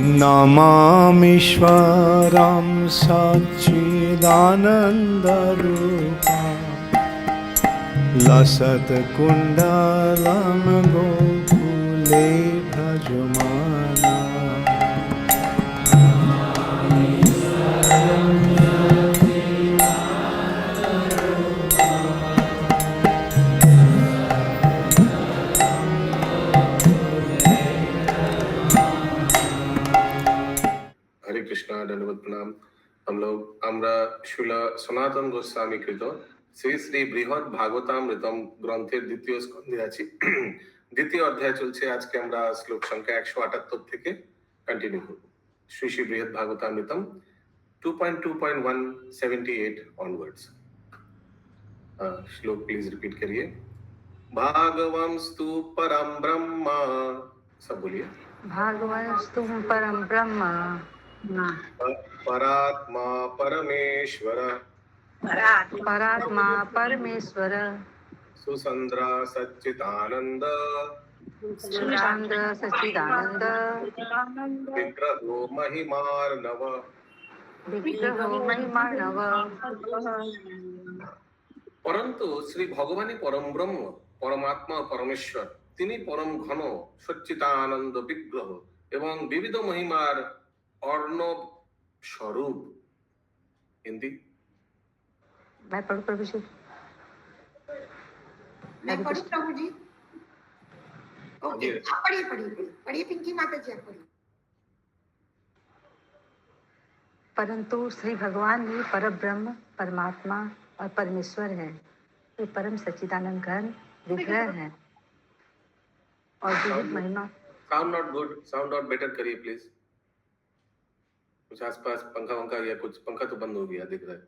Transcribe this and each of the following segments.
नमामीश्वरं सच्चिदानन्दरूपं लसत्कुण्डलं गोकुले भजमाना। हरे कृष्णा, दंडवत प्रणाम। हम लोग আমরা শিলা সনাতন গোস্বামী কৃত শ্রী শ্রী বৃহৎ ভাগবতামৃতম গ্রন্থের দ্বিতীয় স্কন্ধে আছি। দ্বিতীয় অধ্যায় চলছে। আজকে আমরা শ্লোক সংখ্যা 178 থেকে কন্টিনিউ করব। শ্রী শ্রী বৃহৎ ভাগবতামৃতম 2.2.178 onwards। श्लोक प्लीज रिपीट करिए। भागवंस्तु परम ब्रह्म, सब बोलिए। भागवतस्तु परम ब्रह्म, परात्मा परमेश्वर, परात्मा परमेश्वर, सुसंद्र सच्चिदानंद, सुचंद्र सच्चिदानंद, विग्रहो महिमार्णव, विग्रहो महिमार्णव। परंतु श्री भगवानी परम ब्रह्म, परमात्मा परमेश्वर, তিনি পরম ঘন সচ্চিদানন্দ বিগ্রহ এবং বিবিধ মহিমার अर्णव स्वरूप। हिंदी मैं पढ़ूं प्रभु जी? मैं पढ़ूं प्रभु जी? ओके, आप पढ़िए पढ़िए पिंकी माता जी, आप पढ़िए। परंतु श्री भगवान ही परब्रह्म, परमात्मा और परमेश्वर है। वे परम सच्चिदानंद घन विग्रह है और विविध महिमा। Sound not good, sound not better करिए प्लीज। कुछ आसपास पंखा वंखा या कुछ, पंखा तो बंद हो गया दिख रहा है।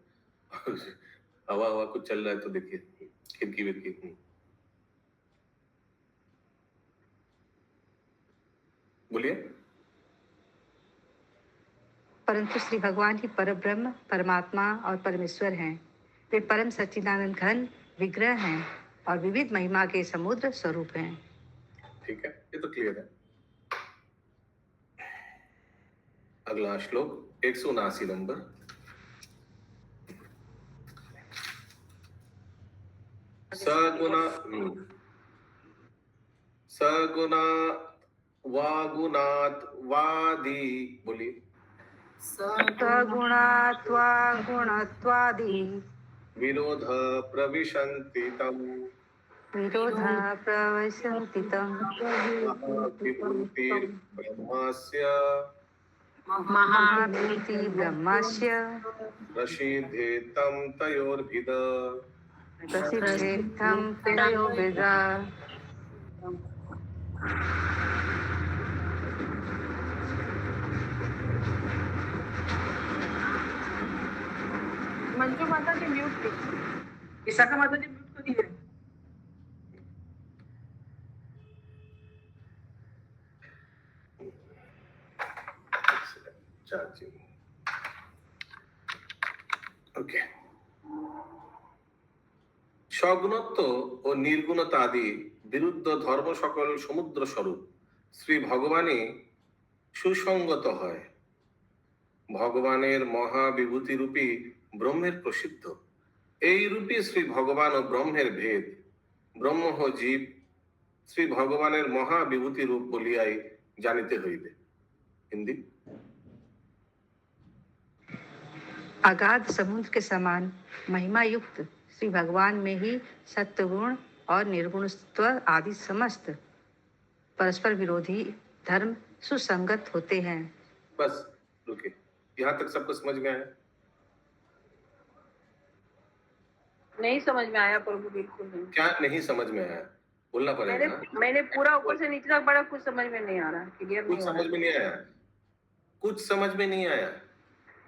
हवा हवा कुछ चल रहा है तो देखिए, खिड़की विड़की। बोलिए। परंतु श्री भगवान ही परब्रह्म, परमात्मा और परमेश्वर हैं। वे परम सच्चिदानंद घन विग्रह हैं और विविध महिमा के समुद्र स्वरूप हैं। ठीक है, ये तो क्लियर है। अगला श्लोक 179 नंबर। सगुणा वागुणात वादी, बोलिए। सगुणात्वा गुणत्वादि विरोध प्रविशन्ति तम, विरोध प्रवशन्ति तम्। महाविभूतिर्ब्रह्मस्य महाभूति ब्रह्मस्य प्रसिद्धेतं तयोर्भिद, प्रसिद्धेत्थं तयोर्भिद। मंजू माता जी म्यूट कीजिए। विशाखा माता जी म्यूट करिए। ओके। সগুণত্ব ও নির্গুণতা আদি বিরুদ্ধ ধর্ম সকল সমুদ্র স্বরূপ শ্রী ভগবানই সুসঙ্গত হয়। ভগবানের মহাবিভূতি রূপী ব্রহ্মের প্রসিদ্ধ। এই রূপী শ্রী ভগবান ও ব্রহ্মের ভেদ। ব্রহ্ম ও জীব শ্রী ভগবানের মহাবিভূতি রূপ বলিয়াই জানিতে হইবে। হিন্দি। अगाध समुद्र के समान महिमा युक्त श्री भगवान में ही सत्वगुण और निर्गुणत्व आदि समस्त परस्पर विरोधी धर्म सुसंगत होते हैं। बस रुके, यहाँ तक सबको समझ में आया? नहीं समझ में आया प्रभु, बिल्कुल नहीं। क्या नहीं समझ में आया? बोलना पड़ेगा। मैंने पूरा ऊपर से नीचे तक पढ़ा, कुछ समझ में नहीं आ रहा, क्लियर कुछ समझ में नहीं आया, कुछ समझ में नहीं आया।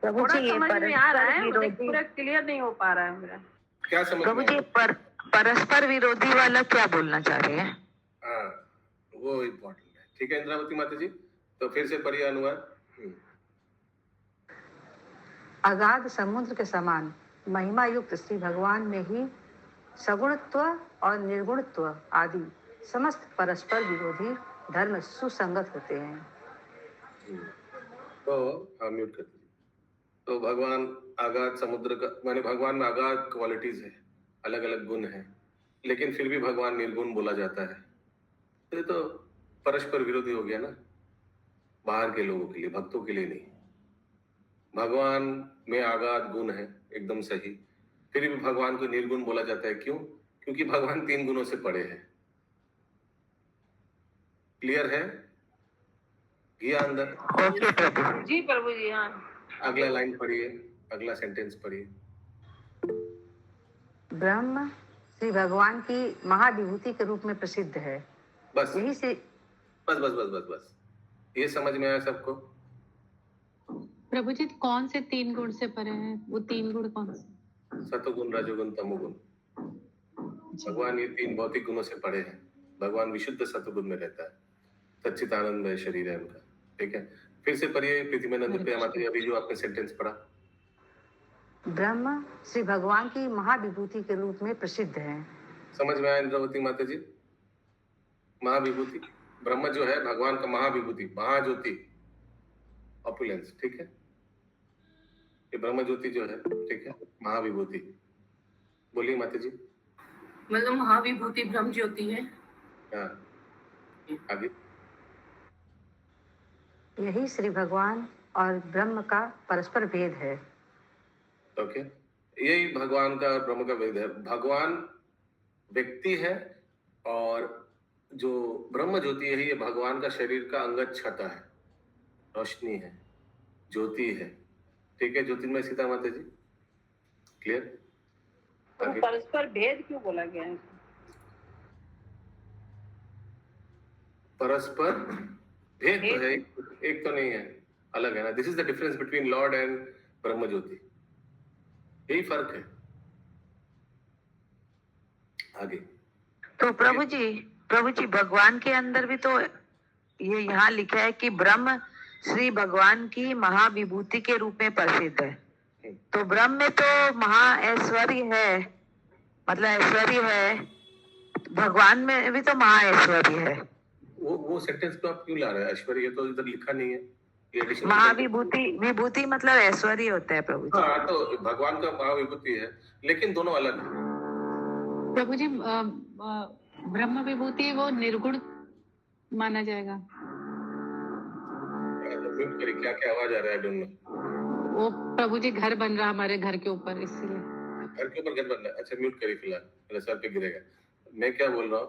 थोड़ा समझ में आ रहा है, पूरा क्लियर नहीं हो पा रहा है मेरा। क्या समझ प्रभु में जी, परस्पर विरोधी वाला क्या बोलना चाह रहे हैं? हाँ, वो इम्पोर्टेंट है। ठीक है इंद्रावती माता जी, तो फिर से पढ़िए अनुवाद। अगाध समुद्र के समान महिमा युक्त श्री भगवान में ही सगुणत्व और निर्गुणत्व आदि समस्त परस्पर विरोधी धर्म सुसंगत होते हैं। तो हाँ, म्यूट कर दीजिए। तो भगवान आगाध समुद्र का माने भगवान में आगाध क्वालिटीज है, अलग अलग गुण है, लेकिन फिर भी भगवान निर्गुण बोला जाता है। तो ये तो परस्पर विरोधी हो गया ना, बाहर के लोगों के लिए, भक्तों के लिए नहीं। भगवान में आगाध गुण है, एकदम सही, फिर भी भगवान को निर्गुण बोला जाता है। क्यों? क्योंकि भगवान 3 गुणों से परे है। क्लियर है? गया अंदर? ओके प्रभु। जी प्रभु जी। हाँ, अगला लाइन पढ़िए, अगला सेंटेंस पढ़िए। ब्रह्म श्री भगवान की महाविभूति के रूप में प्रसिद्ध है। बस यही से बस बस बस बस बस, ये समझ में आया सबको? प्रभु जी कौन से 3 गुण से परे हैं? वो 3 गुण कौन से? सतोगुण, रजोगुण, तमोगुण। भगवान ये 3 भौतिक गुणों से परे हैं। भगवान विशुद्ध सतोगुण में रहता है, सच्चिदानंद शरीर है उनका। ठीक है, फिर से पढ़िए प्रीतिमानंद प्रिया माता जी, अभी जो आपने सेंटेंस पढ़ा। ब्रह्म श्री भगवान की महाविभूति के रूप में प्रसिद्ध है। समझ में आया इंद्रावती माता जी? महाविभूति, ब्रह्म जो है भगवान का महाविभूति, महाज्योति, ऑपुलेंस। ठीक है, ये ब्रह्म ज्योति जो है, ठीक है, महाविभूति। बोलिए माता जी। मतलब महाविभूति ब्रह्म ज्योति है। हाँ, आगे। यही श्री भगवान और ब्रह्म का परस्पर भेद है। ओके, यही भगवान का और ब्रह्म का भेद है। भगवान व्यक्ति है और जो ब्रह्म ज्योति है ये भगवान का शरीर का अंगत छटा है, रोशनी है, ज्योति है। ठीक है, ज्योतिर्मय सीता माता जी, क्लियर? तो आगे। परस्पर भेद क्यों बोला गया है? परस्पर भेद तो है, एक तो नहीं है, अलग है ना। This is the difference between Lord and ब्रह्म ज्योति, यही फर्क है। आगे। तो प्रभु जी भगवान के अंदर भी तो ये यहाँ लिखा है कि ब्रह्म श्री भगवान की महाविभूति के रूप में प्रसिद्ध है। तो ब्रह्म में तो महा ऐश्वर्य है, मतलब ऐश्वर्य है, भगवान में भी तो महा ऐश्वर्य है। वो सेंटेंस तो आप क्यों ला रहे हैं? ऐश्वर्य तो इधर लिखा नहीं है, ये additional महाविभूति मतलब ऐश्वर्य होता है प्रभु जी। हाँ, तो भगवान का महाविभूति है, लेकिन दोनों अलग है। प्रभु जी ब्रह्म विभूति वो निर्गुण माना जाएगा। म्यूट करिए, क्या क्या आवाज आ रहा है? Don't know. वो प्रभु जी घर बन रहा हमारे घर के ऊपर, इसलिए। घर के ऊपर घर बन रहा है? अच्छा, म्यूट करिए फिलहाल, मेरे सर पे गिरेगा। मैं क्या बोल रहा हूँ,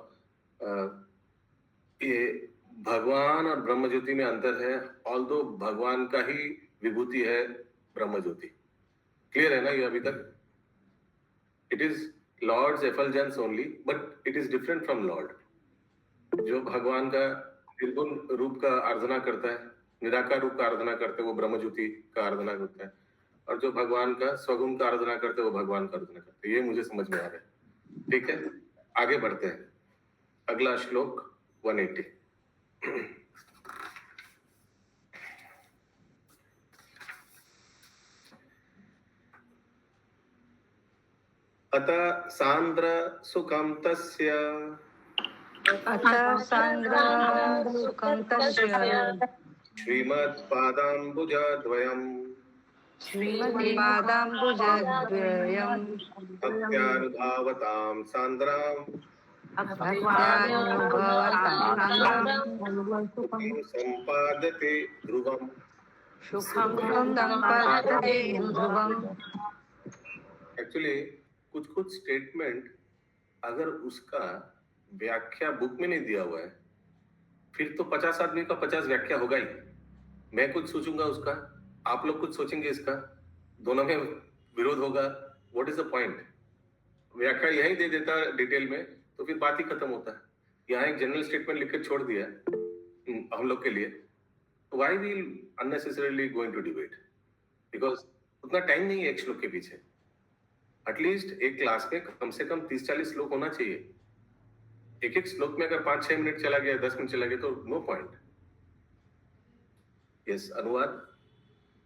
ये भगवान और ब्रह्म ज्योति में अंतर है, ऑल्दो भगवान का ही विभूति है ब्रह्म ज्योति। क्लियर है ना ये अभी तक? It is lord's effulgence only, but it is different from lord. जो भगवान का निर्गुण रूप का आराधना करता है, निराकार रूप का आराधना करते हैं, वो ब्रह्म ज्योति का आराधना करता है, और जो भगवान का स्वगुण का आराधना करते हैं वो भगवान का आराधना करते हैं। ये मुझे समझ में आ रहा है। ठीक है, आगे बढ़ते हैं। अगला श्लोक 180। अतः सांद्र सुखम तस्य अतः सांद्र सुखं तस्य श्रीमत्पादाम्बुजद्वयम् श्रीमद्पादाम्बुजद्वयम् भक्त्यानुभावतां सांद्राम् सम्पादते ध्रुवम्। सुखं संपादते ध्रुवम्। एक्चुअली कुछ स्टेटमेंट अगर उसका व्याख्या बुक में नहीं दिया हुआ है, फिर तो 50 आदमी का 50 व्याख्या होगा ही। मैं कुछ सोचूंगा उसका, आप लोग कुछ सोचेंगे इसका, दोनों में विरोध होगा। What is the point? व्याख्या यही दे देता डिटेल में, तो फिर बात ही खत्म होता है। यहाँ एक जनरल स्टेटमेंट लिख के छोड़ दिया हम लोग के लिए, तो why we unnecessarily going to debate? Because उतना टाइम नहीं है एक श्लोक के पीछे। एटलीस्ट एक क्लास में कम से कम 30-40 श्लोक होना चाहिए। एक एक श्लोक में अगर 5-6 मिनट चला गया, 10 मिनट चला गया, तो नो पॉइंट। यस, अनुवाद।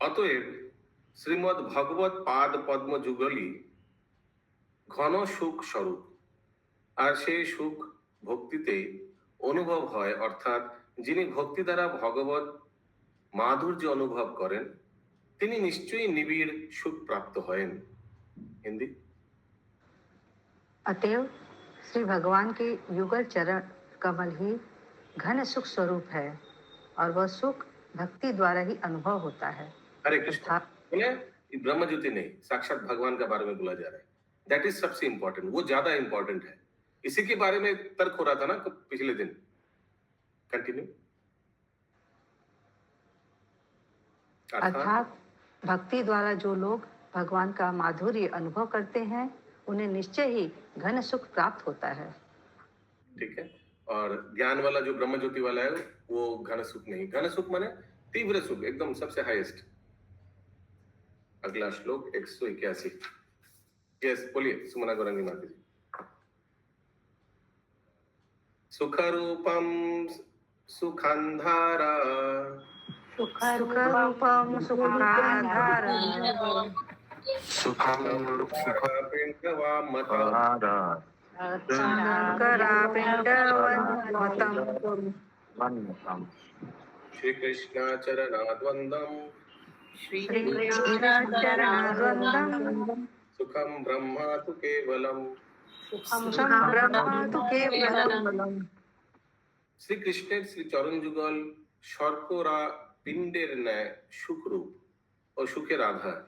অতএব শ্রীমদ ভগবত পাদ পদ্ম যুগলি ঘন সুখ স্বরূপ, আর সেই সুখ ভক্তিতেই অনুভব হয়, অর্থাৎ যিনি ভক্তি দ্বারা ভগবত মাধুর্য অনুভব করেন তিনি নিশ্চয়ই নিবিড় সুখ প্রাপ্ত হয়েন। হিন্দি। अतएव श्री भगवान के युगल चरण कमल ही घन सुख स्वरूप है और वह सुख भक्ति द्वारा ही अनुभव होता है। हरे कृष्ण। अर्थात बोले ब्रह्म ज्योति नहीं, साक्षात भगवान के बारे में बोला जा रहा है। दैट इज सबसे इंपॉर्टेंट, वो ज्यादा इंपॉर्टेंट है। इसी के बारे में तर्क हो रहा था ना पिछले दिन। कंटिन्यू। अर्थात भक्ति द्वारा जो लोग भगवान का माधुर्य अनुभव करते हैं उन्हें निश्चय ही घन सुख प्राप्त होता है। ठीक है। और ज्ञान वाला जो ब्रह्म ज्योति वाला है वो घन सुख नहीं, घन सुख माने तीव्र सुख, एकदम सबसे हाईएस्ट। अगला श्लोक 181। यस बोलिए सुमना गौरंगी माता जी। सुख रूपम सुखंधारा सुखरूपम सुखाधारं सुखम पिंडवामता शंकरापिंडवन्मतं श्री कृष्ण चरणाद्वंदम श्रीकृष्णचरणद्वन्द्वं सुखम ब्रह्मा तु केवलम। सुखं ब्रह्म तु केवलम्। শ্রী কৃষ্ণের শ্রী চরণ যুগল শর্করা পিণ্ডের ন্যায় সুখরূপ ও সুখের আধার,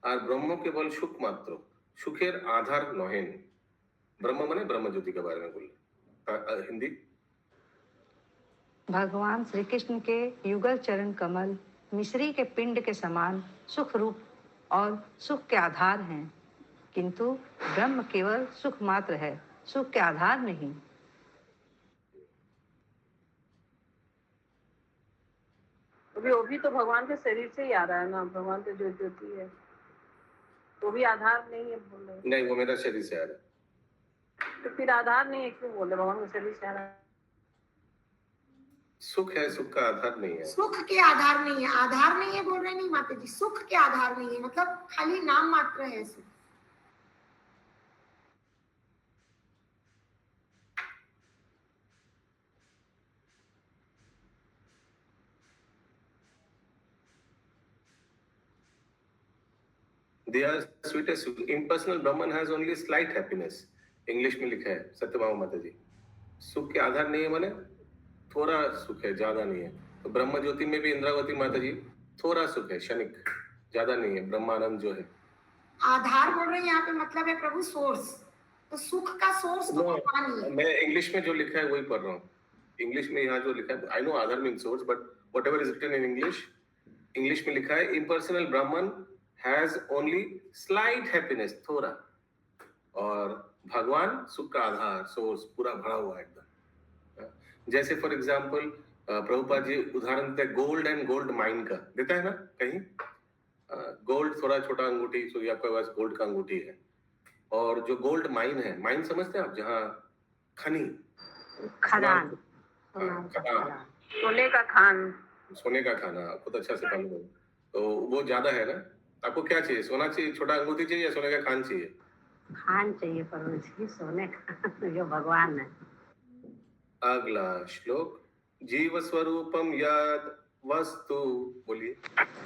আর ব্রহ্ম কেবল সুখ মাত্র, সুখের আধার নহেন। ब्रह्म माने ब्रह्म ज्योति के बारे में बोले। हिंदी। भगवान श्री कृष्ण के युगल चरण कमल मिश्री के पिंड के समान सुख रूप और सुख के आधार हैं, किंतु ब्रह्म केवल सुख मात्र है, सुख के आधार नहीं। वो भी तो भगवान के शरीर से ही आ रहा है ना, भगवान के जो ज्योति है वो भी आधार नहीं है बोल रहे। नहीं, वो मेरा शरीर से आ रहा है। तो फिर आधार नहीं है क्यों बोल रहे, भगवान के शरीर से आ रहा है। सुख है, सुख का आधार नहीं है। सुख के आधार नहीं है, आधार नहीं है बोल रहे नहीं माता जी, सुख के आधार नहीं है, मतलब खाली नाम मात्र है सुख। They are sweetest. Impersonal Brahman has only slight happiness. English में लिखा है सत्यभामा माता जी। सुख के आधार नहीं है माने थोड़ा सुख है, ज्यादा नहीं है। तो ब्रह्म ज्योति में भी इंद्रावती माता जी थोड़ा सुख है, क्षणिक, ज्यादा नहीं है। ब्रह्मानंद जो है आधार बोल रहे हैं यहाँ पे, मतलब है प्रभु सोर्स। तो सुख का सोर्स तो भगवान ही है। मैं इंग्लिश में जो लिखा है वही पढ़ रहा हूँ। इंग्लिश में यहाँ जो लिखा है, I know aadhaar mean source, but whatever is written in English में लिखा है इम्पर्सनल ब्राह्मण हैज ओनली स्लाइट हैप्पीनेस, थोड़ा, और भगवान सुख का आधार, सोर्स, पूरा भरा हुआ है एकदम। जैसे फॉर एग्जाम्पल प्रभुपाद जी उदाहरण देते हैं गोल्ड एंड गोल्ड माइन का, देता है ना कहीं। गोल्ड थोड़ा छोटा अंगूठी, तो आपके पास गोल्ड का अंगूठी है, और जो गोल्ड माइन है, माइन समझते हैं आप, जहाँ खनी, खदान, खदान, सोने का खान, सोने का खाना, आपको तो अच्छा से मालूम है। तो वो ज्यादा है ना। आपको क्या चाहिए, सोना चाहिए, छोटा अंगूठी चाहिए, या सोने का खान चाहिए? खान चाहिए प्रभु जी, सोने का जो भगवान है। अगला श्लोक जीव स्वरूपम यद वस्तु, बोलिए।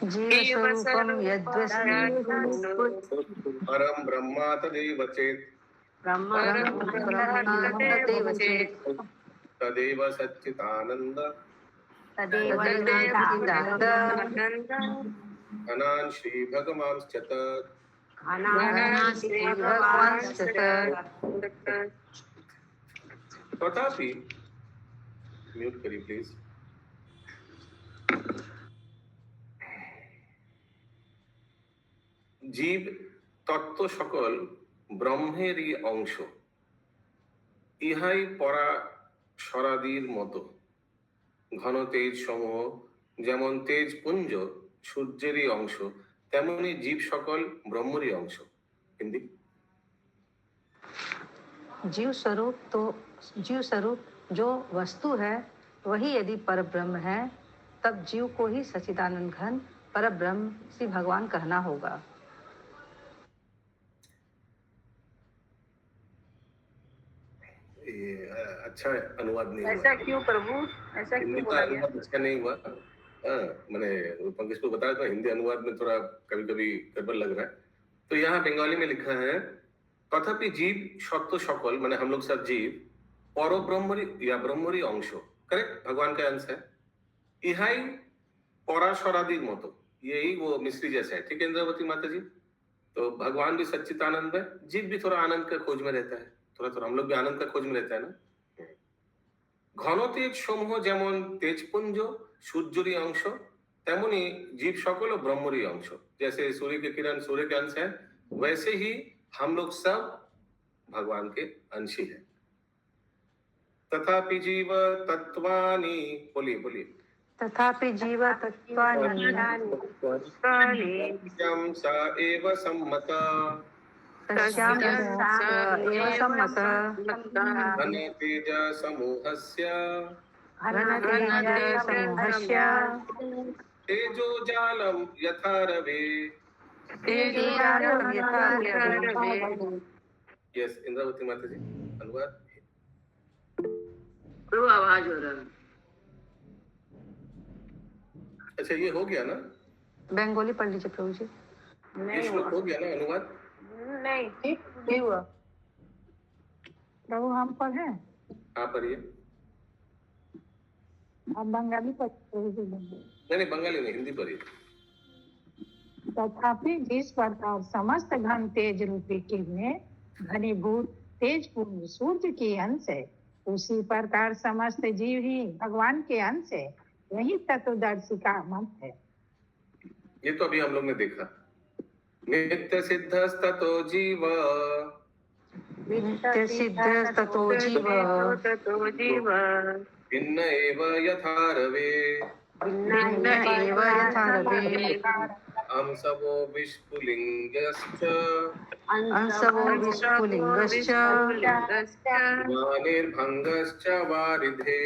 जीव स्वरूपम यद्वस्तु परम ब्रह्मा तदेव चेत् ब्रह्म चेत् तदेव सच्चिदानंद तदेव सच्चिदानंद अनान् श्री भगवांश्च तत् अनात् श्री भगवांश्च तत्। तथापि, म्यूट करिए प्लीज। জীব তত্ত্ব সকল ব্রহ্মেরই অংশ, ইহাই পরাশরাদির মতো। ঘন তেজ সমূহ যেমন তেজ পুঞ্জ সূর্যেরই অংশ, তেমনি জীব সকল ব্রহ্মেরই অংশ। হিন্দি। जीव स्वरूप जो वस्तु है वही यदि परब्रह्म है, तब जीव को ही सच्चिदानंद घन परब्रह्म श्री भगवान कहना होगा। ये अच्छा अनुवाद नहीं हुआ। ऐसा क्यों प्रभु, ऐसा क्यों हिंदी का बोला गया? अनुवाद अच्छा नहीं हुआ। मैंने पंकज को बताया था, हिंदी अनुवाद में थोड़ा कभी कभी गड़बड़ लग रहा है। तो यहाँ बंगाली में लिखा है, তথাপি জীব সত্য সকল, মানে हम लोग सब जीव पर ब्रह्मरी या ब्रह्मरी अंश, करेक्ट, भगवान का अंश है। इहाई पराशरादिर मतो, यही वो मिस्ट्री जैसा है, ठीक है इंद्रावती माता जी। तो भगवान भी सच्चिदानंद है, जीव भी थोड़ा आनंद का खोज में रहता है, थोड़ा थोड़ा हम लोग भी आनंद का खोज में रहता है ना। ঘন তেজ সমূহ যেমন তেজপুঞ্জ সূর্যেরই অংশ, তেমনি जीव সকল ब्रह्मरी अंश। जैसे सूर्य के किरण सूर्य के अंश है, वैसे ही हम लोग सब भगवान के अंश ही है। तथापि जीव तत्वानि, बोलिए बोलिए। तथापि जीव तत्त्वानि सत्यं स एव सम्मता, तस्याम् एव सम्मतः घन तेज समूहस्य घनतेजसमूहस्य तेजो जालं यथा रवे। तेजोजालं यथा रवे। यस इंद्रावती माता जी, अनुवाद। प्रभु आवाज हो रहा है। अच्छा ये हो गया ना, बंगाली पढ़ लीजिए प्रभु जी। ये श्लोक हो गया ना अनुवाद? नहीं हुआ प्रभु हम पढ़े, हाँ पढ़िए। आप बंगाली पढ़। नहीं बंगाली नहीं, हिंदी पढ़िए। तथापि जिस प्रकार समस्त घन तेज रूपी किरणें घनीभूत तेज पूर्ण सूर्य की अंश है, उसी प्रकार समस्त जीव ही भगवान के अंश है। यही तत्वदर्शी का मत है। ये तो अभी हम लोग ने देखा। नित्य सिद्धस्ततो जीव, नित्य सिद्धस्ततो जीव भिन्न एव यथा रवे। भिन्न एव यथा रवे। अंशवो विस्फुलिङ्गश्च अंशवो विस्फुलिङ्गश्च वानिर्भङ्गश्च वारिधे।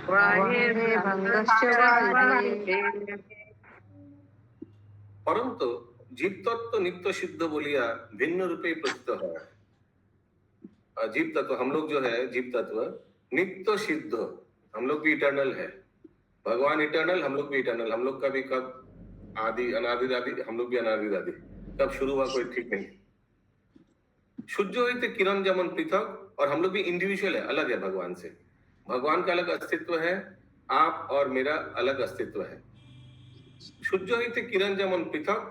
वानिर्भङ्गश्च वारिधे। परंतु जीव तत्व नित्य सिद्ध बोलिया भिन्न रूपे प्रसिद्ध है। जीव तत्व हम लोग जो है, जीव तत्व नित्य सिद्ध, हम लोग भी इटर्नल है। भगवान इटर्नल, हम लोग भी इटर्नल। हम लोग का भी कब आदि अनादि आदि, हम लोग भी अनादि आदि, कब शुरू हुआ कोई ठीक नहीं। सूर्य होते किरण जेमन पृथक, और हम लोग भी इंडिविजुअल है, अलग है भगवान से। भगवान का अलग अस्तित्व है, आप और मेरा अलग अस्तित्व है। सूर्य হইতে কিরণ যেমন পৃথক,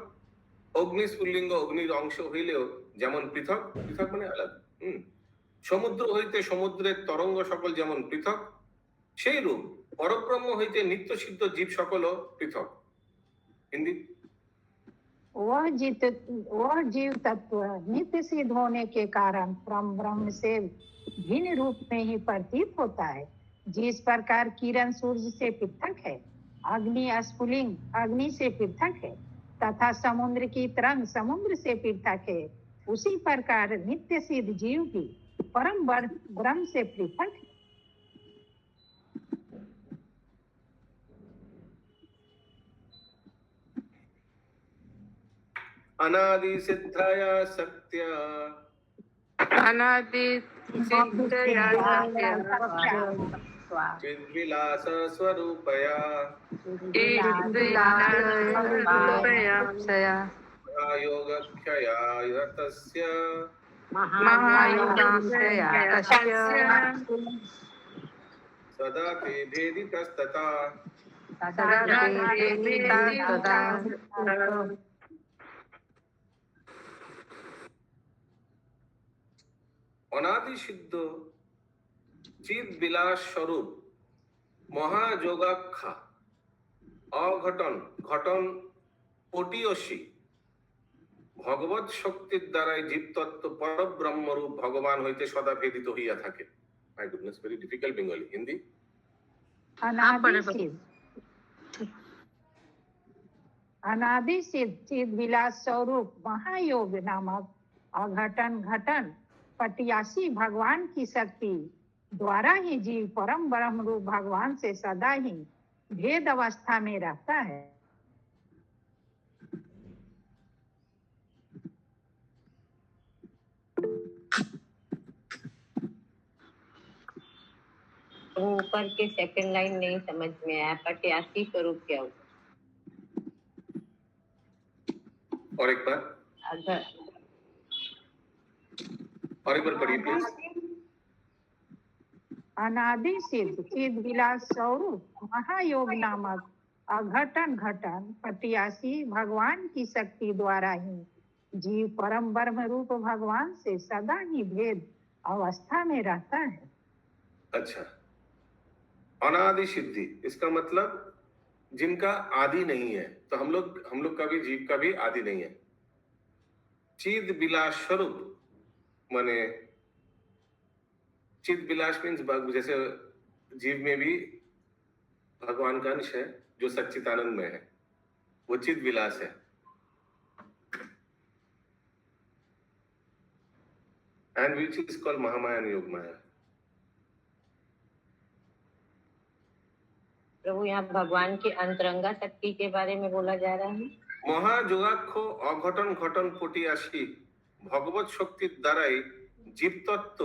অগ্নি স্ফুলিঙ্গ অগ্নির অংশ হইলেও যেমন পৃথক, পৃথক মানে আলাদা। সমুদ্র হইতে সমুদ্রের তরঙ্গ সকল যেমন পৃথক, সেই রূপ পরব্রহ্ম হইতে নিত্য সিদ্ধ জীব সকলও পৃথক। हिंदी। वह जीव तत्व नित्य सिद्ध होने के कारण ब्रह्म से भिन्न रूप में ही प्रतीत होता है। जिस प्रकार किरण सूर्य से पृथक है, अग्नि स्फुलिंग अग्नि से पृथक है, तथा समुद्र की तरंग समुद्र से पृथक है, उसी प्रकार नित्य सिद्ध जीव भी परम ब्रह्म से पृथक है। अनादि सिद्धया सत्या, अनादि सिद्धया चिद्विलास स्वरूपया, महायोगक्षया तस्य सदा ते भेदितस्तथा। अनादि सिद्ध चिद विलास स्वरूप महायोगाख्या अघटन घटन कोटियसी भगवत शक्तिर द्वारा जीव तत्व पर ब्रह्म रूप भगवान होइते सदा भेदित हइया थाके। My goodness, very difficult Bengali. Hindi. अनादि सिद्ध चिद विलास स्वरूप महायोग नामक अघटन घटन पटियासी भगवान की शक्ति द्वारा ही जीव परम ब्रह्म रूप भगवान से सदा ही भेद अवस्था में रहता है। वो ऊपर के सेकंड लाइन नहीं समझ में आया, पट्यासी स्वरूप क्या होता और एक बार अगर पढ़िए प्लीज। अनादि सिद्ध चिद विलास स्वरूप महायोग नामक अघटन घटन पटियासी भगवान की शक्ति द्वारा ही जीव परम ब्रह्म रूप भगवान से सदा ही भेद अवस्था में रहता है। अच्छा, अनादि सिद्धि इसका मतलब जिनका आदि नहीं है। तो हम लोग का भी, जीव का भी आदि नहीं है। चिद विलास स्वरूप माने चिद विलास मीन्स जैसे जीव में भी भगवान का अंश है जो सच्चिदानंद में है, वो चिद विलास है। And which is called Mahamaya and योग माया। प्रभु यहाँ भगवान की अंतरंगा शक्ति के बारे में बोला जा रहा है। মহাযোগাক্ষ অঘটন ঘটন পটিয়াসী ভগবত শক্তির দ্বারাই জীবতত্ত্ব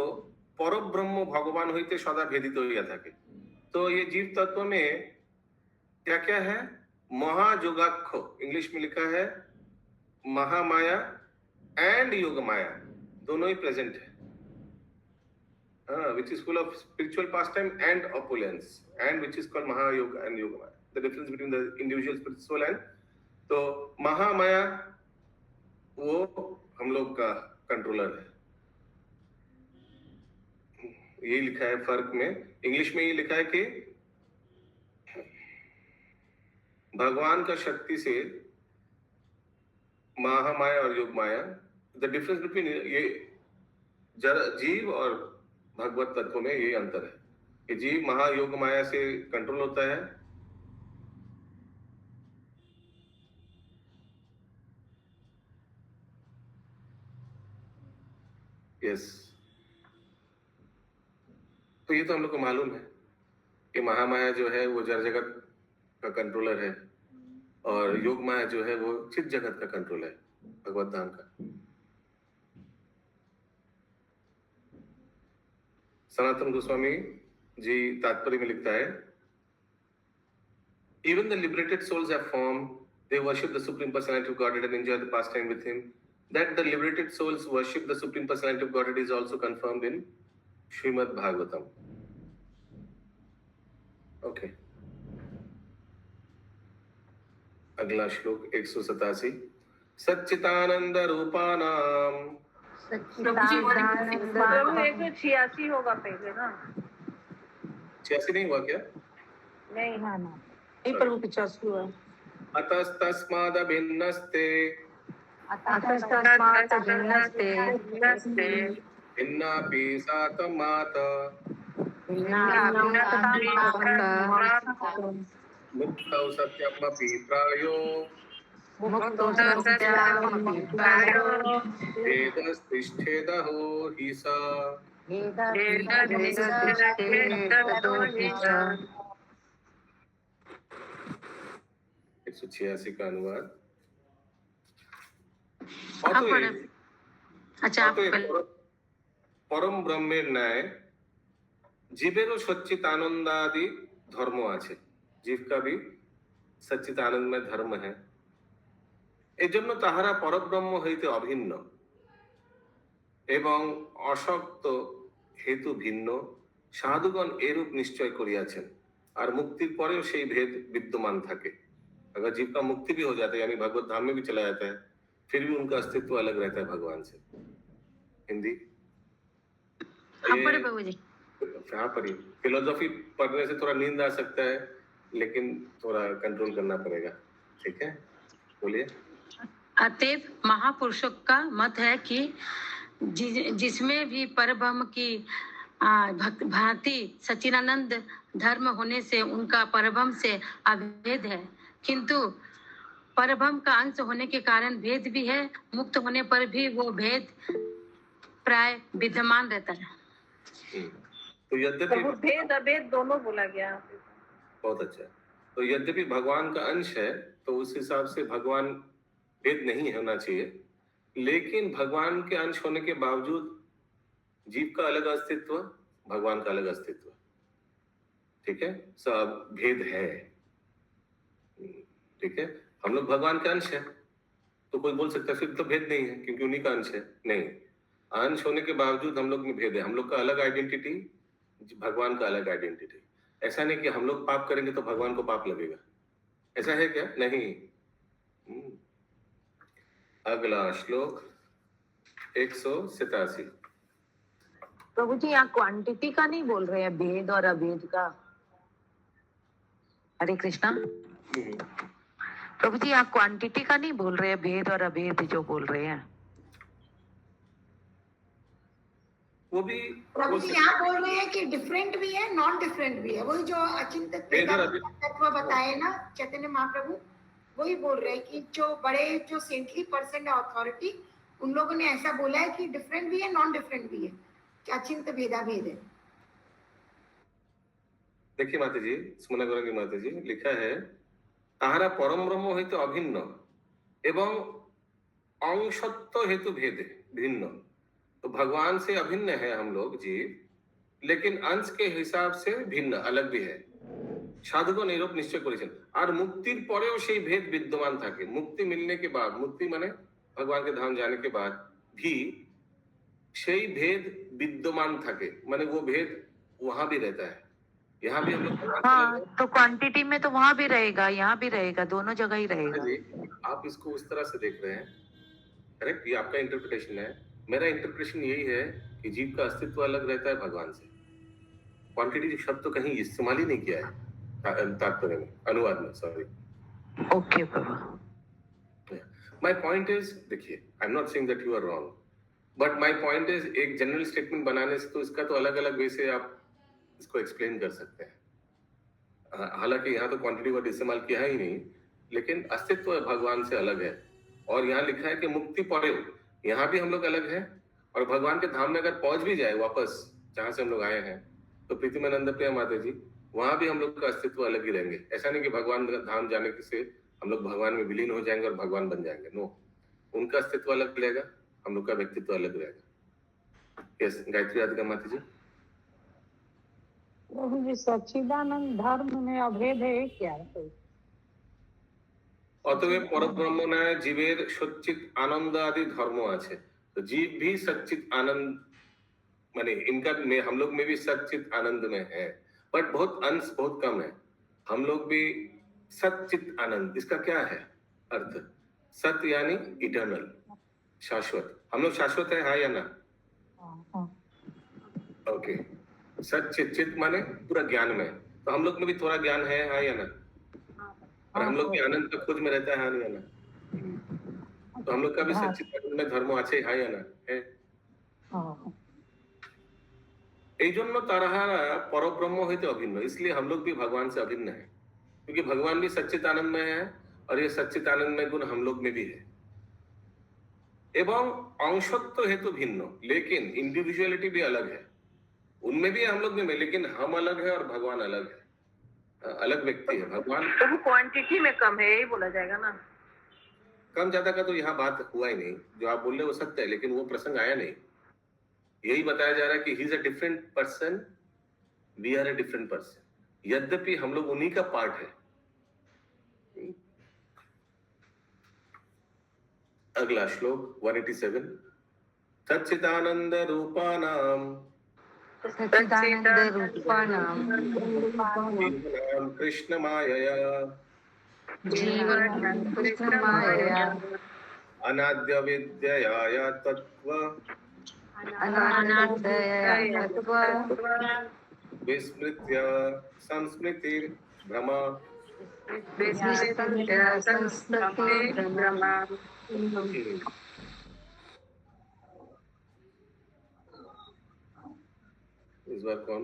परब्रह्म भगवान होते सदा भेदित हो থাকে। तो ये जीव तत्व में क्या क्या है? महायोगाक्ष, इंग्लिश में लिखा है महामाया एंड योग माया, दोनों ही प्रेजेंट है, which is full of spiritual pastime and opulence, and which is called Mahayog and योग माया. The difference between the individual spiritual and तो महामाया वो हम लोग का कंट्रोलर है। ये लिखा है फर्क में, इंग्लिश में ये लिखा है कि भगवान का शक्ति से महामाया और योग माया, द डिफरेंस बिटवीन ये जीव और भगवत तत्व में ये अंतर है कि जीव महायोग माया से कंट्रोल होता है, यस। तो ये तो हम लोग को मालूम है कि महामाया जो है वो जड़ जगत का कंट्रोलर है और योग माया जो है वो चित जगत का कंट्रोल है, भगवत धाम का। सनातन गोस्वामी जी तात्पर्य में लिखता है, even the liberated souls have form, they worship the supreme personality of Godhead and enjoy the pastime with him. That the liberated souls worship the supreme personality of Godhead is also confirmed in Srimad Bhagavatam. Okay. अगला श्लोक 187। सच्चिदानंद रूपानाम। प्रभु 186 होगा पहले ना? 86 नहीं हुआ क्या? नहीं, हाँ ना, नहीं प्रभु 85 हुआ। अतस्तस्माद भिन्नस्ते अतस्तस्मात् भिन्नस्ते भिन्नापि सातमात मुक्तौ सत्यमपि प्रायो भेदस्तिष्ठेदहो हि सा। 186 का अनुवाद। परम ब्रह्मेर न्याय जीवेरो सच्चित आनंदादि धर्म आछे, जीव का भी सच्चित आनंद में धर्म है। एजন্য তাহারা পরব্রহ্ম হইতে অভিন্ন এবং অশক্ত হেতু ভিন্ন, সাধুগণ এরূপ নিশ্চয় করিয়াছেন। আর মুক্তির পরেও সেই ভেদ বিদ্যমান থাকে। अगर जीव का मुक्ति भी हो जाता है यानी भगवत धाम में भी चला जाता है, फिर भी उनका अस्तित्व अलग रहता है भगवान से। हिंदी यहाँ पर फिलोसॉफी पढ़ने से थोड़ा नींद आ सकता है, लेकिन थोड़ा कंट्रोल करना पड़ेगा, ठीक है? बोलिए। अतएव महापुरुषों का मत है कि जिसमें भी परब्रह्म की भांति सच्चिदानंद धर्म होने से उनका परब्रह्म से अभेद है, किंतु परब्रह्म का अंश होने के कारण भेद भी है। मुक्त होने पर भी वो भेद प्राय विद्यमान रहता है। तो यद्यपि भेद अभेद दोनों बोला गया। बहुत अच्छा। तो यद्यपि भगवान का अंश है तो उस हिसाब से भगवान भेद नहीं होना चाहिए, लेकिन भगवान के अंश होने के बावजूद जीव का अलग अस्तित्व, भगवान का अलग अस्तित्व। ठीक है, सब भेद है। ठीक है, हम लोग भगवान के अंश है, तो कोई बोल सकता है फिर तो भेद नहीं है क्योंकि उन्हीं का अंश है। नहीं, अंश होने के बावजूद हम लोग में भेद है। हम लोग का अलग आइडेंटिटी, भगवान का अलग आइडेंटिटी। ऐसा नहीं कि हम लोग पाप करेंगे तो भगवान को पाप लगेगा, ऐसा है क्या? नहीं। अगला श्लोक 187। प्रभु जी यहाँ क्वांटिटी का नहीं बोल रहे हैं, भेद और अभेद का। हरे कृष्णा। प्रभु जी यहाँ क्वांटिटी का नहीं बोल रहे हैं, भेद और अभेद जो बोल रहे हैं वो भी प्रभु जी यहाँ बोल रहे हैं कि डिफरेंट भी है, नॉन डिफरेंट भी है। वही जो अचिंत्य तत्व बताए ना चैतन्य महाप्रभु, वही बोल रहे हैं कि जो बड़े जो सेंटली पर्सन है अथॉरिटी, उन लोगों ने ऐसा बोला है कि डिफरेंट भी है, नॉन डिफरेंट भी है, कि अचिंत्य भेदा भेद है। देखिए माता जी, स्मरण करेंगे माता जी, लिखा है ताहारा परम ब्रह्म हेतु अभिन्न एवं अंशत्व हेतु भेद भिन्न। तो भगवान से अभिन्न है हम लोग जीव, लेकिन अंश के हिसाब से भिन्न अलग भी है। साधुगण एरूप निश्चय करेছেন। আর মুক্তির পরেও সেই भेद विद्यमान থাকে। मुक्ति मिलने के बाद, मुक्ति माने भगवान के धाम जाने के बाद भी সেই भेद विद्यमान থাকে, माने वो भेद वहां भी रहता है। यहाँ भी हम लोग हाँ, तो क्वांटिटी में तो वहां भी रहेगा, यहाँ भी रहेगा, दोनों जगह ही रहेगा। आप इसको उस तरह से देख रहे हैं, करेक्ट? ये आपका इंटरप्रिटेशन है। मेरा इंटरप्रिटेशन यही है कि जीव का अस्तित्व अलग रहता है भगवान से। क्वांटिटी शब्द तो कहीं इस्तेमाल ही नहीं किया है तात्पर्य में, अनुवाद में, सॉरी। ओके प्रभु। माय पॉइंट इज, देखिए, I am not saying that you are wrong, but my point is एक जनरल स्टेटमेंट बनाने से तो इसका तो अलग अलग वे से आप इसको एक्सप्लेन कर सकते हैं। हालांकि यहाँ तो क्वांटिटी वर्ड इस्तेमाल किया ही नहीं, लेकिन अस्तित्व भगवान से अलग है। और यहाँ लिखा है कि मुक्ति परे, यहाँ भी हम लोग अलग हैं, और भगवान के धाम में अगर पहुंच भी जाए वापस जहां से हम लोग आए हैं, तो प्रीतिमानंद प्रिया माता जी, वहां भी हम लोग का अस्तित्व अलग ही रहेंगे। ऐसा नहीं कि भगवान धाम जाने से हम लोग भगवान में विलीन हो जाएंगे और भगवान बन जाएंगे। नो, उनका अस्तित्व अलग रहेगा, हम लोग का व्यक्तित्व अलग रहेगा। यस, गायत्री राधिका माता जी। प्रभु जी, सच्चिदानंद धर्म में अभेद है क्या? অতএব পরব্রহ্মণায় জীবের সচ্চিত आनंद आदि धर्म আছে। तो जीव भी सच्चित आनंद, माने इनका में हम लोग में भी सच्चित आनंद में है, बट बहुत अंश बहुत कम है। हम लोग भी सच्चित आनंद, इसका क्या है अर्थ? सत्य यानी इटर्नल, शाश्वत। हम लोग शाश्वत है, हाँ या ना? ओके। सच्चित, चित माने पूरा ज्ञान में, तो हम लोग में भी थोड़ा ज्ञान है, हाँ या ना? और हम लोग भी आनंद का खुद में रहता है, हाँ या ना? तो हम लोग का भी सच्चित आनंद में धर्म আছে, हाँ या ना? है। এই জন্য তারা परब्रह्म হইতে अभिन्न, इसलिए हम लोग भी भगवान से अभिन्न है, क्योंकि भगवान भी सच्चित आनंद में है और ये सच्चित आनंद में गुण हम लोग में भी है। एवं अंशत्व हेतु भिन्न, लेकिन इंडिविजुअलिटी भी अलग है। उनमें भी हम लोग में, लेकिन हम अलग है और भगवान अलग है, अलग व्यक्ति है भगवान। तो क्वांटिटी में कम है, यही बोला जाएगा ना? कम ज्यादा का तो यहाँ बात हुआ ही नहीं। जो आप बोल रहे हो वो सत्य है, लेकिन वो प्रसंग आया नहीं। यही बताया जा रहा है कि he is a different person, we are a different person, यद्यपि हम लोग उन्हीं का पार्ट है। अगला श्लोक 187। सच्चिदानंद रूपानाम सच्चिदानंद रूपानाम कृष्ण मायया जीवन कृष्ण माया अनाद्य विद्यया तत्व अनादया तत्व विस्मृत्य संस्मृतिर भ्रमा संस्कृति ब्रह्मा। इस बार कौन?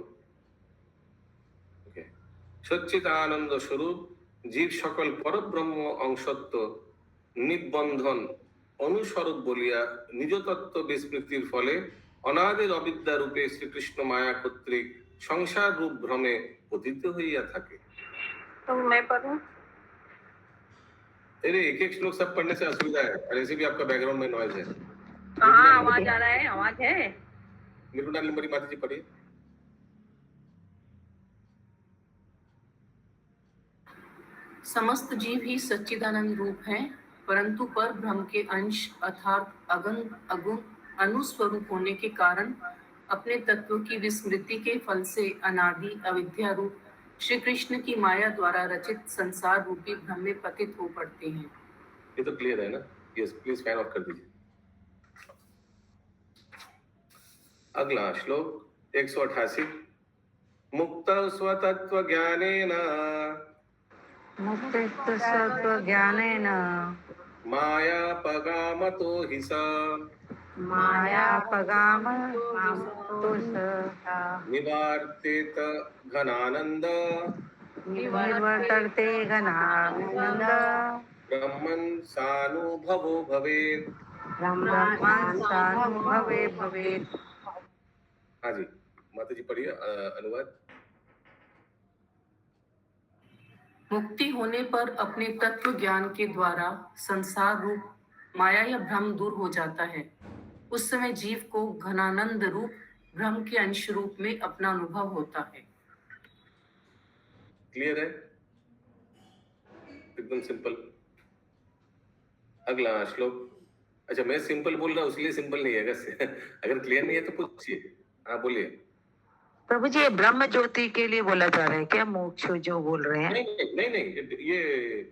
सच्चित आनंद स्वरूप जीव सकल परब्रह्म अंशत्व निबंधन अनुस्वरूप बोलिया निज तत्व विस्मृतिर फले अनादिर अविद्या रूपे श्री कृष्ण माया कर्तृक संसार रूप भ्रमे पतित हইয়া থাকে। तो मैं पढ़ूं? अरे एक एक श्लोक सब पढ़ने से असुविधा है, और ऐसे भी आपका बैकग्राउंड में नॉइज है। कहाँ आवाज आ रहा है? आवाज है? मृदुला निम्बरी माता जी पढ़िए। समस्त जीव ही सच्चिदानंद रूप हैं, परंतु पर ब्रह्म के अंश अर्थात अगुण अनुस्वरूप होने के कारण अपने तत्व की विस्मृति के फल से अनादि अविद्या रूप श्री कृष्ण की माया द्वारा रचित संसार रूपी भ्रम में पतित हो पड़ते हैं। ये तो क्लियर है ना? यस, प्लीज फैन ऑफ कर दीजिए। अगला श्लोक 188। मुक्त स्वतत्व ज्ञानेन मुक्तस्वज्ञानेन मायापगामतो हि स मायापगामतो स निवार्तेत घनानंद निवर्तते घनानन्द ब्रह्मन् सानुभवो भवेत्। ब्रह्मानुभवे भवेत्। हाँ जी, माता जी पढ़िए अनुवाद। मुक्ति होने पर अपने तत्व ज्ञान के द्वारा संसार रूप माया या भ्रम दूर हो जाता है। उस समय जीव को घनानंद रूप ब्रह्म के अंश रूप में अपना अनुभव होता है। क्लियर है? एकदम सिंपल। अगला श्लोक। अच्छा, मैं सिंपल बोल रहा हूँ इसलिए सिंपल नहीं है। अगर क्लियर नहीं है तो पूछिए। हाँ बोलिए। प्रभु जी, ये ब्रह्म ज्योति के लिए बोला जा रहा है क्या? मोक्ष जो बोल रहे हैं? नहीं, ये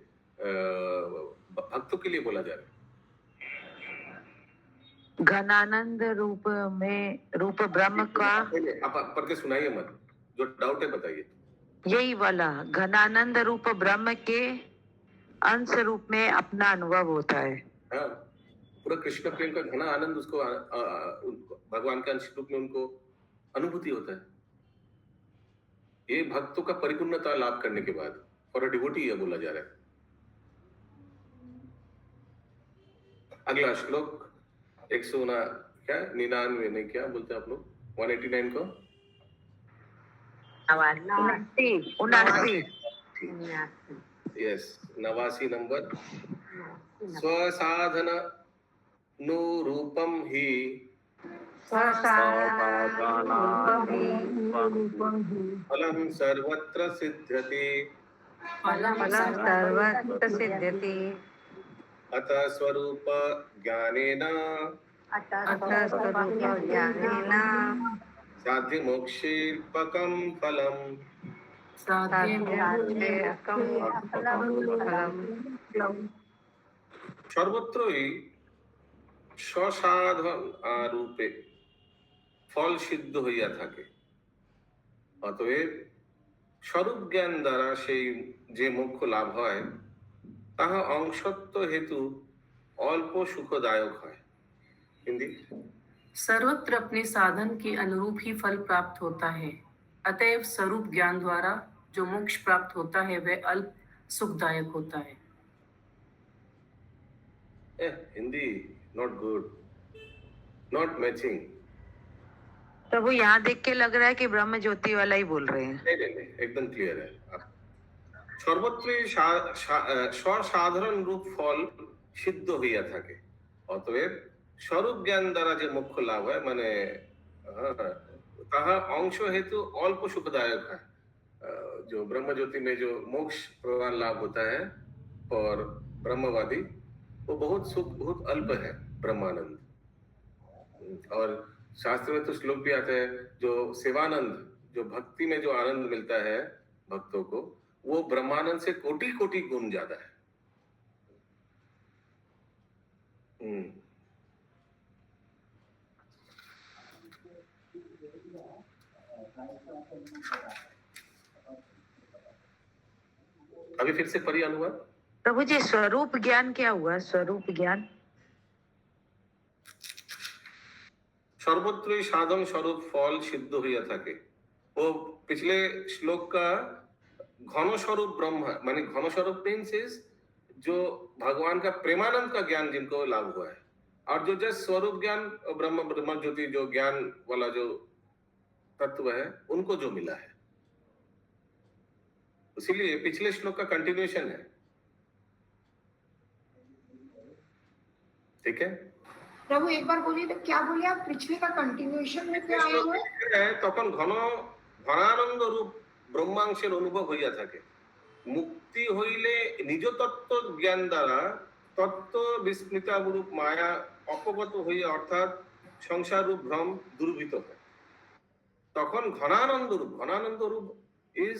भक्तों के लिए बोला जा रहा है। घनानंद रूप में रूप ब्रह्म का आप पढ़ के सुनाइए मत, जो डाउट है बताइए। यही वाला घनानंद रूप ब्रह्म के अंश रूप में अपना अनुभव होता है। हाँ, पूरा कृष्ण प्रेम का घना आनंद उसको भगवान के अंश रूप में उनको अनुभूति होता है। ये भक्तों का परिपूर्णता लाभ करने के बाद और डिवोटी है बोला जा रहा है। अगला श्लोक 199 नहीं, क्या बोलते हैं आप लोग? 189 को 79 यस, 89 नंबर। स्वसाधन नु रूपम ही फलम सर्वत्र सिद्ध्यति अतः स्वरूप ज्ञानेन साध्य मोक्षेपकम फलम। सर्वत्रই স্বসাধন রূপে ফল সিদ্ধ হইয়া থাকে। অতএব স্বরূপ জ্ঞান দ্বারা সেই যে মোক্ষ লাভ হয় তাহা অংশত্ব হেতু অল্প সুখদায়ক হয়। हिंदी। सर्वत्र अपने साधन के अनुरूप ही फल प्राप्त होता है, अतएव स्वरूप ज्ञान द्वारा जो मोक्ष प्राप्त होता है वह अल्प सुखदायक होता है। Hindi not good, not matching. प्रभु, यहाँ देख के लग रहा है कि ब्रह्म ज्योति वाला ही बोल रहे हैं। नहीं, एकदम क्लियर है। सर्वत्र স্বসাধারণ रूप फल सिद्ध হইয়া থাকে। অতএব स्वरूप ज्ञान द्वारा जो मोक्ष लाभ है माने ताहा अंश हेतु अल्प सुखदायक है। जो ब्रह्म ज्योति में जो मोक्ष प्रदान लाभ होता है और ब्रह्मवादी वो बहुत अल्प है, ब्रह्मानंद। और शास्त्र में तो श्लोक भी आता है जो सेवानंद, जो भक्ति में जो आनंद मिलता है भक्तों को, वो ब्रह्मानंद से कोटि कोटि गुण ज्यादा है। अभी फिर से पढ़िए अनुवाद। प्रभु जी, स्वरूप ज्ञान क्या हुआ? स्वरूप ज्ञान सर्वत्र साधन स्वरूप फल सिद्ध হইয়া থাকে। वो पिछले श्लोक का घन स्वरूप ब्रह्म माने घन स्वरूप मीन्स इज जो भगवान का प्रेमानंद का ज्ञान जिनको लाभ हुआ है, और जो जस्ट स्वरूप ज्ञान ब्रह्म ज्योति जो ज्ञान वाला जो तत्व है उनको जो मिला है, इसीलिए पिछले श्लोक का कंटिन्यूएशन है। ठीक है प्रभु, एक बार बोलिए तो क्या बोले आप? पिछले का कंटिन्यूएशन में क्या आया है? তখন ঘনানন্দ রূপ ব্রহ্মাংশের অনুভব হইয়া থাকে। মুক্তি হইলে নিজ তত্ত্ব জ্ঞান দ্বারা তত্ত্ব বিস্মৃতা রূপ মায়া অপগত হইয়া অর্থাৎ সংসার রূপ ভ্রম দূরীভূত হয়, তখন ঘনানন্দ রূপ ইজ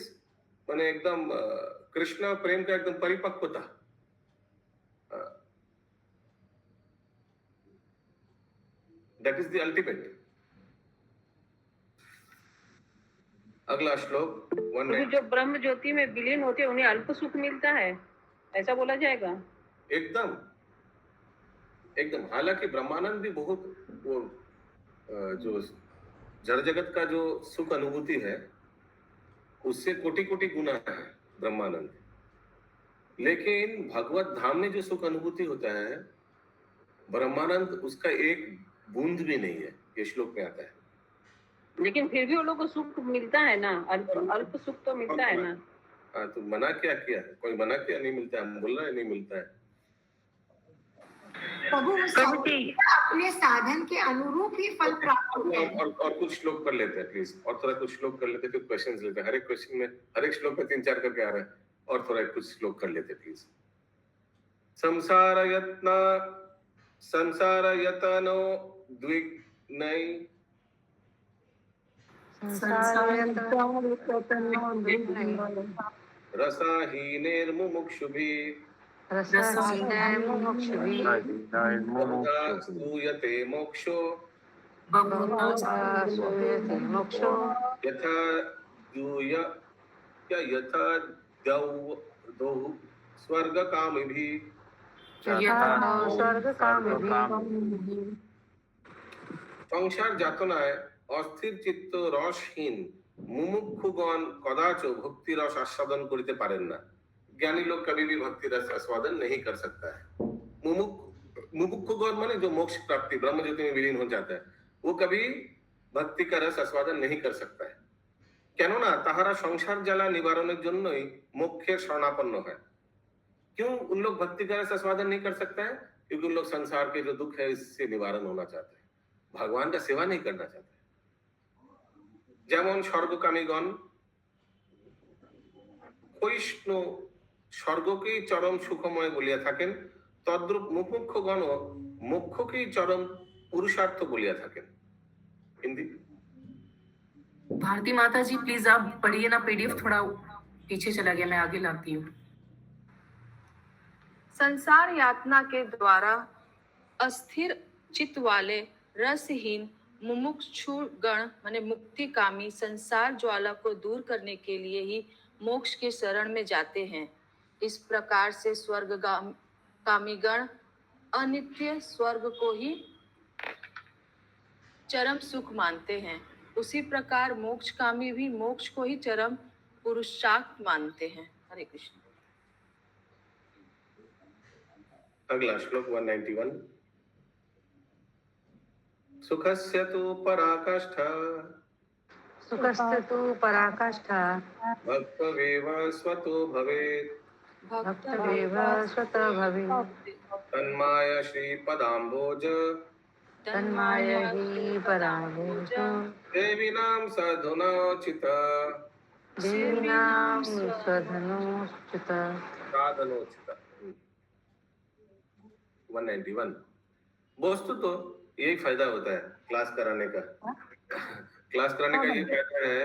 মানে একদম कृष्ण प्रेम का एकदम परिपक्वता, दैट इज द अल्टीमेट। अगला श्लोक तो जो ब्रह्म ज्योति में विलीन होते हैं उन्हें अल्प सुख मिलता है, ऐसा बोला जाएगा? एकदम एकदम। हालांकि ब्रह्मानंद भी बहुत वो जो जड़ जगत का जो सुख अनुभूति है उससे कोटि कोटि गुना है ब्रह्मानंद, लेकिन भगवत धाम में जो सुख अनुभूति होता है ब्रह्मानंद उसका एक बूंद भी नहीं है, ये श्लोक में आता है। लेकिन फिर भी वो लोग को सुख मिलता है ना, अल्प सुख तो मिलता है ना। हाँ, तो मना क्या किया? कोई मना किया नहीं मिलता है, हम बोल रहे हैं नहीं मिलता है। प्रभु अपने साधन के अनुरूप ही फल प्राप्त होते हैं। और कुछ श्लोक कर लेते हैं प्लीज, और थोड़ा कुछ श्लोक कर लेते हैं, फिर क्वेश्चंस लेते हैं। हर एक क्वेश्चन में हर एक श्लोक में 3-4 करके आ रहा है, और थोड़ा कुछ श्लोक कर लेते हैं प्लीज। संसार यतनो द्विग्नय रसाहीनेर्मुमुक्षुभिः स्तूयते मोक्षो यथा द्यौ स्वर्गकामिभिः সংসার যাতনায় অস্থির চিত্ত রসহীন মুমুক্ষুগণ কদাচ ভক্তি रस आस्वादन করিতে পারেন না। ज्ञानी लोग कभी भी भक्ति रस आस्वादन नहीं कर सकता है। मुमुक्षुगण माने जो मोक्ष प्राप्ति ब्रह्म ज्योति में विलीन हो जाता है, वो कभी भक्ति का रस आस्वादन नहीं कर सकता है। কেননা তাহারা সংসার জ্বালা নিবারণের জন্যই মোক্ষের শরণাপন্ন হয়। क्यों उन लोग भक्ति का रस आस्वादन नहीं कर सकता है? क्योंकि उन लोग संसार के जो दुख है इससे निवारण होना चाहते हैं, भगवान का सेवा नहीं करना चाहते। যেমন স্বর্গকামীগণ ক্ষয়িষ্ণু স্বর্গকেই চরম সুখময় বলিয়া থাকেন, তদ্রূপ মুমুক্ষুগণ মোক্ষকেই চরম পুরুষার্থ বলিয়া থাকেন। हिंदी भारती माता जी प्लीज आप पढ़िए ना, पीडीएफ थोड़ा पीछे चला गया, मैं आगे लाती हूँ। संसार यातना के द्वारा अस्थिर चित्त वाले रसहीन मुमुक्षु गण माने मुक्तिकामी संसार ज्वाला को दूर करने के लिए ही मोक्ष के शरण में जाते हैं। इस प्रकार से स्वर्गकामीगण अनित्य स्वर्ग को ही चरम सुख मानते हैं, उसी प्रकार मोक्षकामी भी मोक्ष को ही चरम पुरुषार्थ मानते हैं। हरे कृष्ण। अगला श्लोक 191। सुखस्य तु पराकाष्ठा भक्तवेव स्वतो भवेत् तन्माया श्रीपदाम्भोज देवीनां साधनोचित साधनोचित। 191। वस्तु तो यही फायदा होता है क्लास कराने का। क्लास कराने का ये फायदा है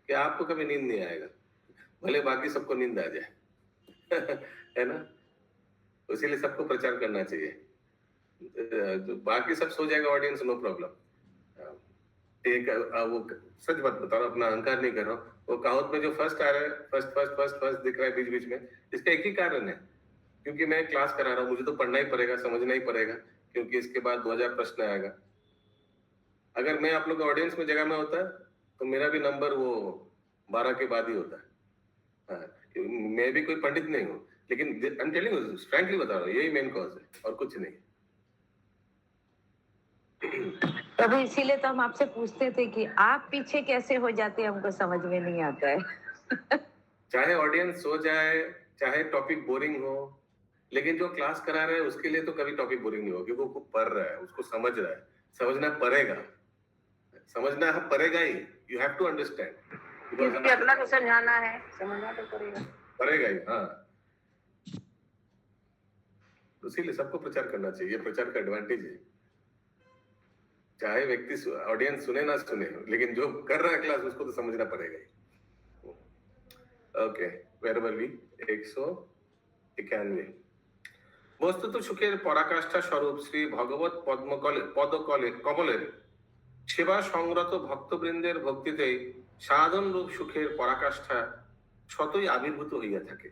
कि आपको कभी नींद नहीं आएगा, भले बाकी सबको नींद आ जाए है ना। इसीलिए सबको प्रचार करना चाहिए, बाकी सब सो जाएगा ऑडियंस, नो प्रॉब्लम। एक वो सच बात बता रहा हूँ, अपना अहंकार नहीं कर रहा हूँ। वो कहावत में जो फर्स्ट आ रहा है, फर्स्ट दिख रहा है बीच बीच में, इसका एक ही कारण है, क्योंकि मैं क्लास करा रहा हूँ, मुझे तो पढ़ना ही पड़ेगा, समझना ही पड़ेगा, क्योंकि इसके बाद 2000 प्रश्न आएगा। अगर मैं आप लोग ऑडियंस में जगह में होता तो मेरा भी नंबर वो 12 के बाद ही होता है। मैं भी कोई पंडित नहीं हूँ, लेकिन I am telling you frankly बता रहा हूँ, यही मेन कॉज है और कुछ नहीं। तभी इसीलिए तो हम आपसे पूछते थे कि आप पीछे कैसे हो जाते हैं, हमको समझ में नहीं आता है। चाहे ऑडियंस सो जाए, चाहे टॉपिक बोरिंग हो, लेकिन जो क्लास करा रहे हैं उसके लिए तो कभी टॉपिक बोरिंग नहीं हो, क्योंकि वो पढ़ रहा है, उसको समझ रहा है, समझना पड़ेगा ही। यू हैव टू अंडरस्टैंड, क्योंकि अगला को समझाना है, समझना तो पड़ेगा। पड़ेगा ही, हाँ। इसीलिए सबको प्रचार करना चाहिए, ये प्रचार का एडवांटेज है। चाहे व्यक्ति ऑडियंस सुने ना सुने, लेकिन जो कर रहा है क्लास उसको तो समझना पड़ेगा ही। Okay, where were we? 191। বস্তুত সুখের পরাকাষ্ঠা স্বরূপ শ্রী ভগবত কমলের সেবা সংরত ভক্তবৃন্দের ভক্তিতেই সাধন রূপ সুখের পরাকাষ্ঠা শতই আবির্ভূত হইয়া থাকে।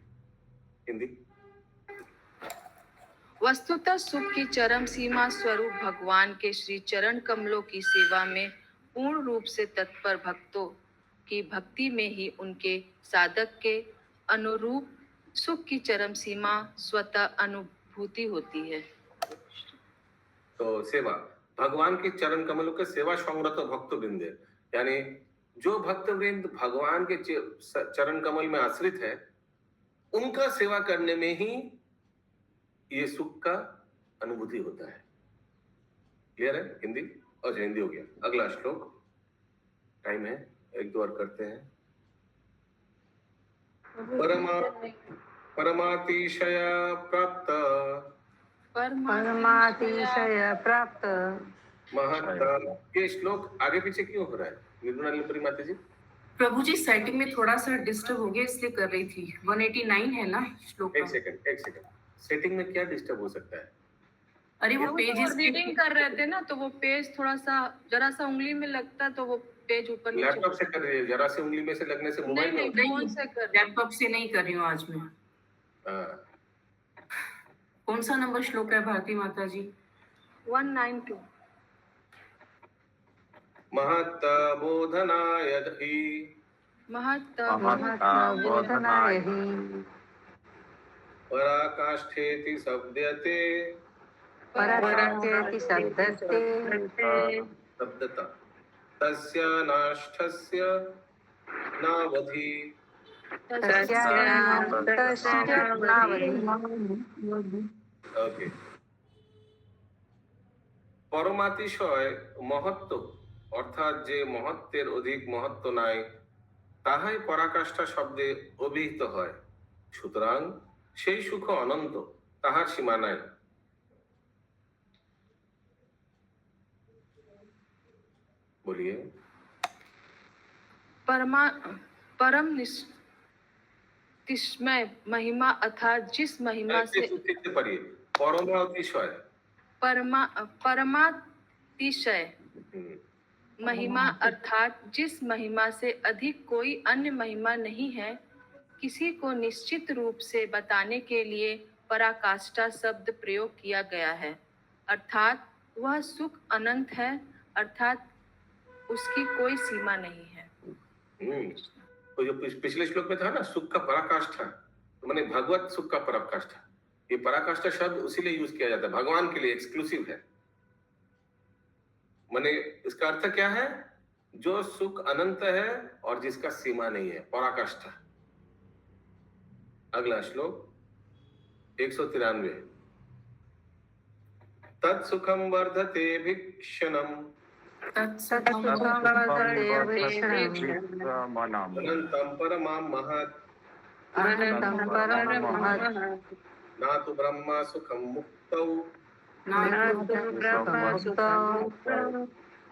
হিন্দি। वस्तुतः सुख की चरम सीमा स्वरूप भगवान के श्री चरण कमलों की सेवा में पूर्ण रूप से तत्पर भक्तों की भक्ति में ही उनके साधक के अनुरूप सुख की चरम सीमा स्वतः अनुभूति होती है। तो सेवा भगवान के चरण कमलों के सेवा संरत भक्तवृंद, यानी जो भक्तवृंद भगवान के चरण कमल में आश्रित है, उनका सेवा करने में ही ये सुख का अनुभूति होता है। क्लियर है? हिंदी? अच्छा, हिंदी हो गया। अगला श्लोक, टाइम है, एक दो और करते हैं। परमातिशय प्राप्त महत्ता। ये श्लोक आगे पीछे क्यों हो रहा है निर्मला लीलपुरी माता जी? प्रभु जी सेटिंग में थोड़ा सा डिस्टर्ब हो गया, इसलिए कर रही थी। 189 है ना श्लोक? एक सेकंड। सेटिंग में क्या डिस्टर्ब हो सकता है? अरे वो पेज रीडिंग कर रहे थे ना, तो वो पेज थोड़ा सा जरा सा उंगली में लगता तो वो पेज ऊपर नीचे। लैपटॉप से कर रही है, जरा से उंगली में से लगने से मोबाइल में? नहीं, फोन से कर। लैपटॉप से नहीं कर रही हूँ आज मैं। कौन सा नंबर श्लोक है भारती माता जी? 192। महत्ता बोधनाय हि पराकाष्ठेति शब्दते शब्दता तस्य नाष्ठस्य नावधि। ओके। পরমাতিশয় মহত্ব অর্থাৎ যে মহত্বের অধিক মহত্ব নাই, তাহাই পরাকাষ্ঠা শব্দে অভিহিত হয়। সুতরাং সেই সুখ অনন্ত, তাহার সীমা নাই। बोलिए। परम निष्ठिस्मय महिमा अर्थात जिस महिमा से पढ़िए। परमातिशय परमातिशय महिमा अर्थात जिस महिमा से अधिक कोई अन्य महिमा नहीं है, किसी को निश्चित रूप से बताने के लिए पराकाष्ठा शब्द प्रयोग किया गया है। अर्थात वह सुख अनंत है, अर्थात उसकी कोई सीमा नहीं है। तो जो पिछले श्लोक में था ना, सुख का पराकाष्ठा, तो मैंने भगवत सुख का पराकाष्ठा, ये पराकाष्ठा शब्द उसी लिए यूज किया जाता है, भगवान के लिए एक्सक्लूसिव है। मैंने इसका अर्थ क्या है? जो सुख अनंत है और जिसका सीमा नहीं है, पराकाष्ठा। अगला श्लोक 193। तत्सुखम वर्धते भिक्षणम अनंतम परमां महत् ना तो ब्रह्मा सुखम मुक्तौ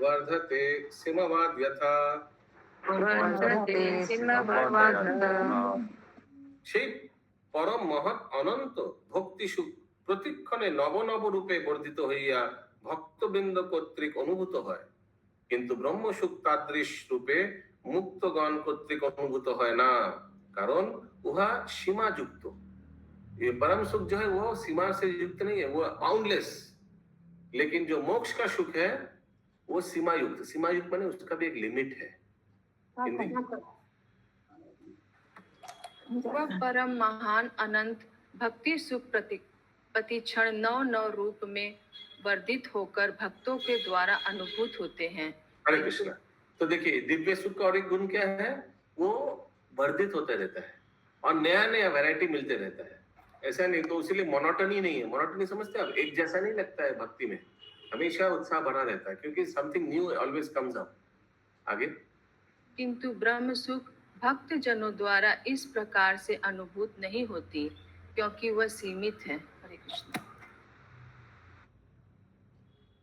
वर्धते सिमवाद यथा। সেই পরম মহৎ অনন্ত ভক্তি সুখ প্রতিক্ষণে নব নব রূপে বর্ধিত হইয়া ভক্তবৃন্দ কর্তৃক অনুভূত হয়, কিন্তু ব্রহ্ম সুখ তাদৃশ রূপে মুক্তগণ কর্তৃক অনুভূত হয় না, কারণ উহা सीमा युक्त। ये परम सुख जो है वो सीमा से युक्त नहीं है, वो बाउंडलेस। लेकिन जो मोक्ष का सुख है वो सीमा युक्त। सीमा युक्त माने उसका भी एक लिमिट है। वह परम महान अनंत भक्ति सुख प्रतिक्षण नौ नौ रूप में वर्धित होकर भक्तों के द्वारा अनुभूत होते हैं। हरे कृष्णा। तो देखिए, दिव्य सुख का और एक गुण क्या है? वो वर्धित होता रहता है और नया नया वैरायटी मिलते रहता है। ऐसा नहीं, तो इसीलिए मोनोटनी नहीं है। मोनोटनी समझते हैं आप? एक जैसा नहीं लगता है भक्ति में, हमेशा उत्साह बना रहता है, क्योंकि something new always comes up. आगे। किंतु ब्रह्म सुख भक्त जनों द्वारा इस प्रकार से अनुभूत नहीं होती, क्योंकि वह सीमित है। हरे कृष्ण।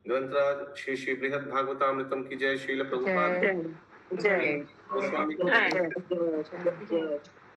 ग्रंथराज श्री श्री बृहद भागवतामृतम की जय। श्रील प्रभुपाद जय गोस्वामी